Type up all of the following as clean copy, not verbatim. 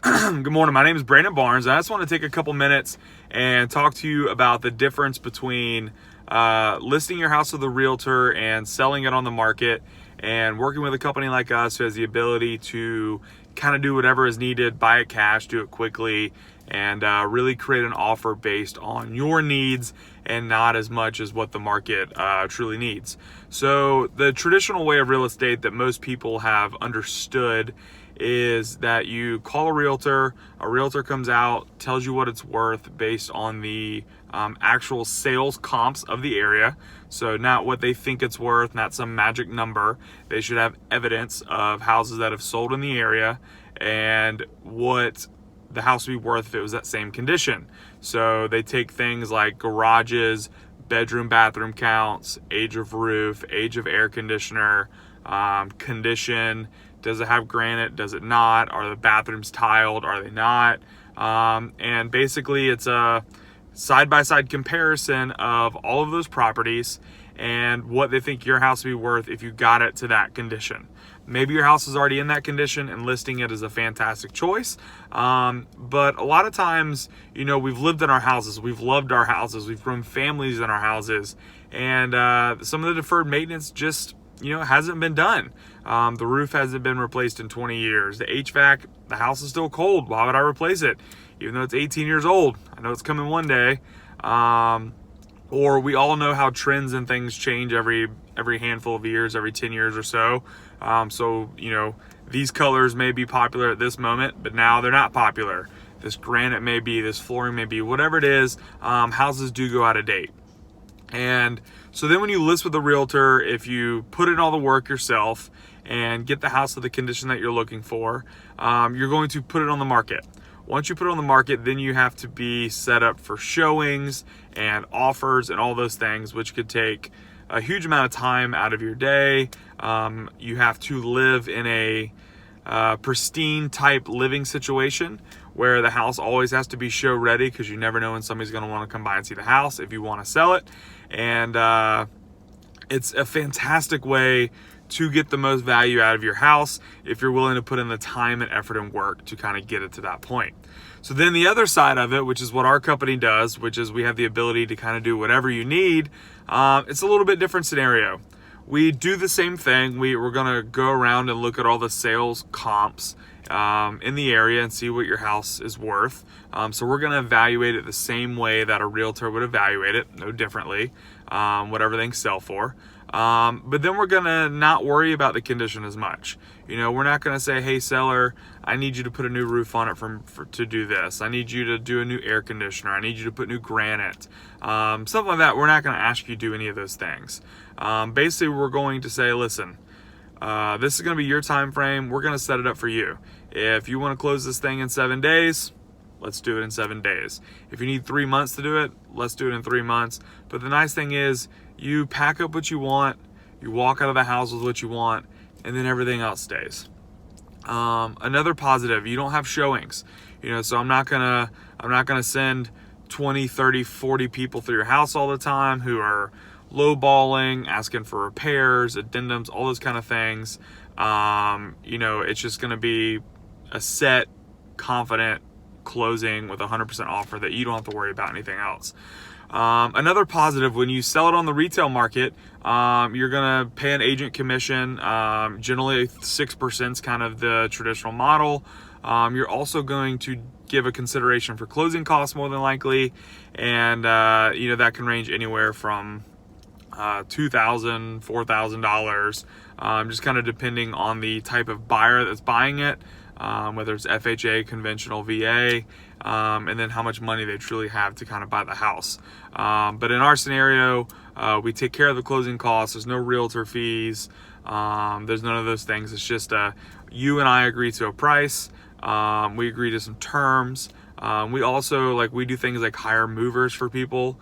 Good morning. My name is Brandon Barnes. I just want to take a couple minutes and talk to you about the difference between listing your house with a realtor and selling it on the market, and working with a company like us who has the ability to kind of do whatever is needed, buy it cash, do it quickly, and really create an offer based on your needs and not as much as what the market truly needs. So the traditional way of real estate that most people have understood is that you call a realtor comes out, tells you what it's worth based on the actual sales comps of the area. So not what they think it's worth, not some magic number. They should have evidence of houses that have sold in the area and what the house would be worth if it was that same condition. So they take things like garages, bedroom, bathroom counts, age of roof, age of air conditioner, condition. Does it have granite? Does it not? Are the bathrooms tiled? Are they not? And basically it's a side-by-side comparison of all of those properties and what they think your house would be worth if you got it to that condition. Maybe your house is already in that condition and listing it is a fantastic choice. But a lot of times, we've lived in our houses, we've loved our houses, we've grown families in our houses, and some of the deferred maintenance just hasn't been done. The roof hasn't been replaced in 20 years. The HVAC, the house is still cold. Why would I replace it? Even though it's 18 years old. I know it's coming one day. Or we all know how trends and things change every handful of years, every 10 years or so. These colors may be popular at this moment, but now they're not popular. This granite may be, this flooring may be, whatever it is, houses do go out of date. And so then when you list with a realtor, if you put in all the work yourself and get the house to the condition that you're looking for, you're going to put it on the market. Once you put it on the market, then you have to be set up for showings and offers and all those things, which could take a huge amount of time out of your day. You have to live in a pristine type living situation where the house always has to be show ready, because you never know when somebody's going to want to come by and see the house if you want to sell it. And it's a fantastic way to get the most value out of your house if you're willing to put in the time and effort and work to kind of get it to that point. So then the other side of it, which is what our company does, which is we have the ability to kind of do whatever you need. It's a little bit different scenario. We do the same thing. We're going to go around and look at all the sales comps in the area and see what your house is worth. So we're going to evaluate it the same way that a realtor would evaluate it, no differently, what everything sell for. But then we're going to not worry about the condition as much. We're not going to say, hey, seller, I need you to put a new roof on it to do this. I need you to do a new air conditioner. I need you to put new granite. Something like that. We're not going to ask you to do any of those things. Basically, we're going to say, listen, this is going to be your time frame. We're going to set it up for you. If you want to close this thing in 7 days, let's do it in 7 days. If you need 3 months to do it, let's do it in 3 months. But the nice thing is you pack up what you want, you walk out of the house with what you want, and then everything else stays. Another positive, you don't have showings. So I'm not gonna send 20, 30, 40 people through your house all the time who are lowballing, asking for repairs, addendums, all those kind of things. It's just gonna be a set, confident closing with 100% offer that you don't have to worry about anything else. Another positive, when you sell it on the retail market, you're going to pay an agent commission. Generally 6% is kind of the traditional model. You're also going to give a consideration for closing costs more than likely. And, that can range anywhere from $2,000, $4,000, just kind of depending on the type of buyer that's buying it. Whether it's FHA, conventional, VA, and then how much money they truly have to kind of buy the house. But in our scenario, we take care of the closing costs. There's no realtor fees. There's none of those things. It's just you and I agree to a price. We agree to some terms. We also we do things like hire movers for people.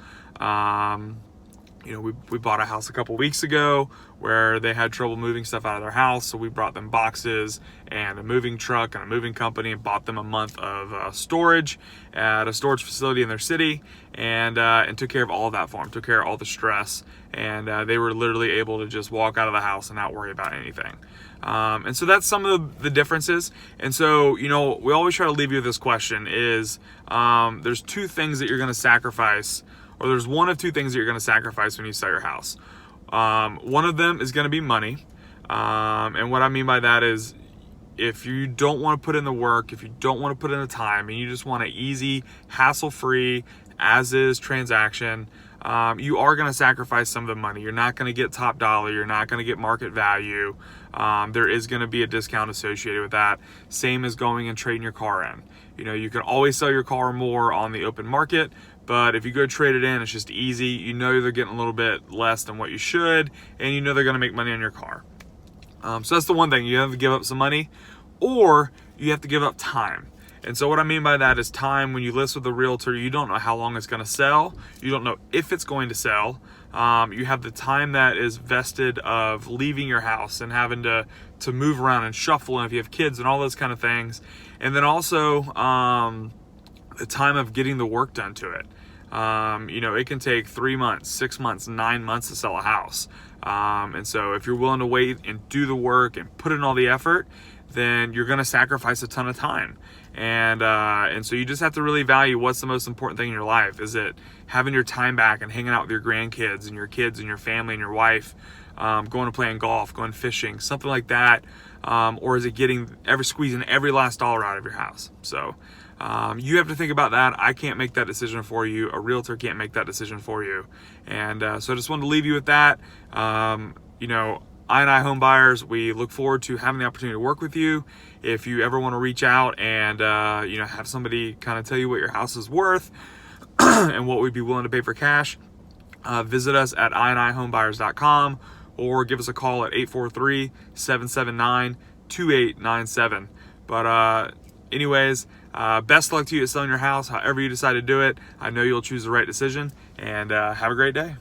We bought a house a couple weeks ago where they had trouble moving stuff out of their house. So we brought them boxes and a moving truck and a moving company and bought them a month of storage at a storage facility in their city, and took care of all of that for them, took care of all the stress. And they were literally able to just walk out of the house and not worry about anything. And so that's some of the differences. And so, you know, we always try to leave you with this question is, there's two things that you're going to sacrifice, or there's one of two things that you're going to sacrifice when you sell your house. One of them is going to be money. And what I mean by that is, if you don't want to put in the work, if you don't want to put in the time, and you just want an easy, hassle-free, as-is transaction, you are going to sacrifice some of the money. You're not going to get top dollar. You're not going to get market value. There is going to be a discount associated with that. Same as going and trading your car in. You know, you can always sell your car more on the open market, but if you go trade it in, it's just easy. You know they're getting a little bit less than what you should, and you know they're going to make money on your car. So that's the one thing. You have to give up some money, or you have to give up time. And so what I mean by that is time. When you list with a realtor, you don't know how long it's going to sell. You don't know if it's going to sell. You have the time that is vested of leaving your house and having to move around and shuffle, and if you have kids and all those kind of things. And then also the time of getting the work done to it. You know, it can take 3 months, 6 months, 9 months to sell a house. And so if you're willing to wait and do the work and put in all the effort, then you're going to sacrifice a ton of time. And so you just have to really value what's the most important thing in your life. Is it having your time back and hanging out with your grandkids and your kids and your family and your wife, going to playing golf, going fishing, something like that? Or is it squeezing every last dollar out of your house? So you have to think about that. I can't make that decision for you. A realtor can't make that decision for you. And so I just wanted to leave you with that. You know, I&I Home Buyers, we look forward to having the opportunity to work with you. If you ever want to reach out and you know, have somebody kind of tell you what your house is worth and what we'd be willing to pay for cash, visit us at IandIHomebuyers.com or give us a call at 843-779-2897. But anyways, best luck to you at selling your house, however you decide to do it. I know you'll choose the right decision, and have a great day.